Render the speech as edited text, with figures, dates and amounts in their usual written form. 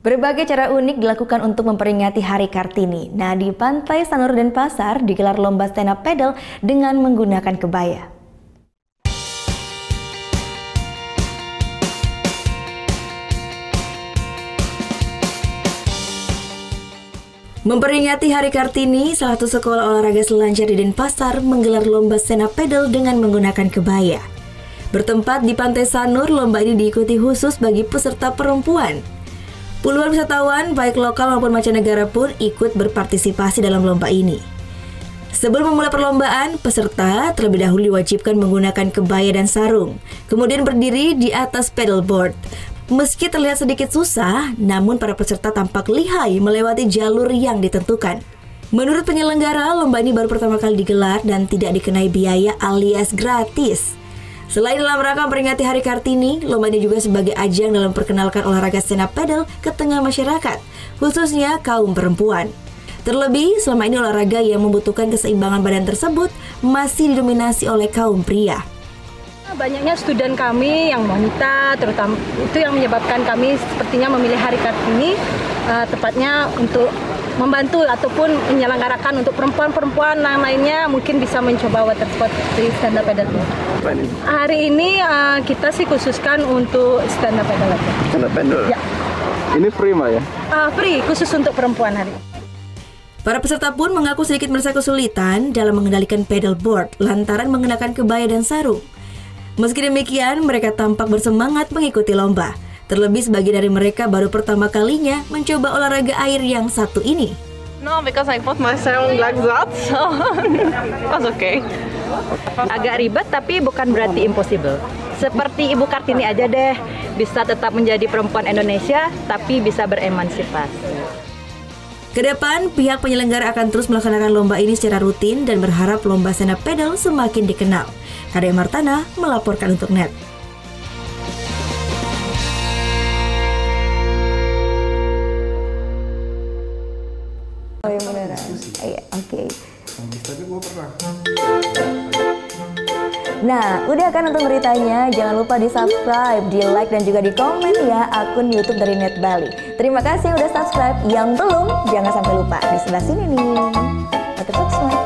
Berbagai cara unik dilakukan untuk memperingati Hari Kartini. Nah, di Pantai Sanur Denpasar digelar lomba stand up paddle dengan menggunakan kebaya. Memperingati Hari Kartini, salah satu sekolah olahraga selancar di Denpasar menggelar lomba stand up paddle dengan menggunakan kebaya. Bertempat di Pantai Sanur, lomba ini diikuti khusus bagi peserta perempuan. Puluhan wisatawan, baik lokal maupun mancanegara pun ikut berpartisipasi dalam lomba ini. Sebelum memulai perlombaan, peserta terlebih dahulu diwajibkan menggunakan kebaya dan sarung, kemudian berdiri di atas paddleboard. Meski terlihat sedikit susah, namun para peserta tampak lihai melewati jalur yang ditentukan. Menurut penyelenggara, lomba ini baru pertama kali digelar dan tidak dikenai biaya alias gratis. Selain dalam rangka memperingati Hari Kartini, lomba ini juga sebagai ajang dalam memperkenalkan olahraga stand up paddle ke tengah masyarakat, khususnya kaum perempuan. Terlebih, selama ini olahraga yang membutuhkan keseimbangan badan tersebut masih didominasi oleh kaum pria. Banyaknya studen kami yang wanita, terutama itu yang menyebabkan kami sepertinya memilih Hari Kartini tepatnya untuk membantu ataupun menyelenggarakan untuk perempuan-perempuan yang lainnya mungkin bisa mencoba water sport di stand up paddle. Hari ini kita sih khususkan untuk stand up paddle. Stand up paddle? Ya. Ini free Mbak ya? Free, khusus untuk perempuan hari ini. Para peserta pun mengaku sedikit merasa kesulitan dalam mengendalikan paddleboard lantaran mengenakan kebaya dan sarung. Meski demikian, mereka tampak bersemangat mengikuti lomba. Terlebih sebagian dari mereka baru pertama kalinya mencoba olahraga air yang satu ini. No, because I put my sarung like that, so was okay. Agak ribet tapi bukan berarti impossible. Seperti Ibu Kartini aja deh, bisa tetap menjadi perempuan Indonesia tapi bisa beremansipasi. Kedepan, pihak penyelenggara akan terus melaksanakan lomba ini secara rutin dan berharap lomba stand up paddle semakin dikenal. Kadek Martana melaporkan untuk NET. Oh yang beneran? Iya, oke. Tapi gue pernah. Nah, udah kan nonton beritanya? Jangan lupa di-subscribe, di-like, dan juga di-komen ya akun YouTube dari Net Bali. Terima kasih yang udah subscribe. Yang belum, jangan sampai lupa. Di sebelah sini nih. Sampai jumpa.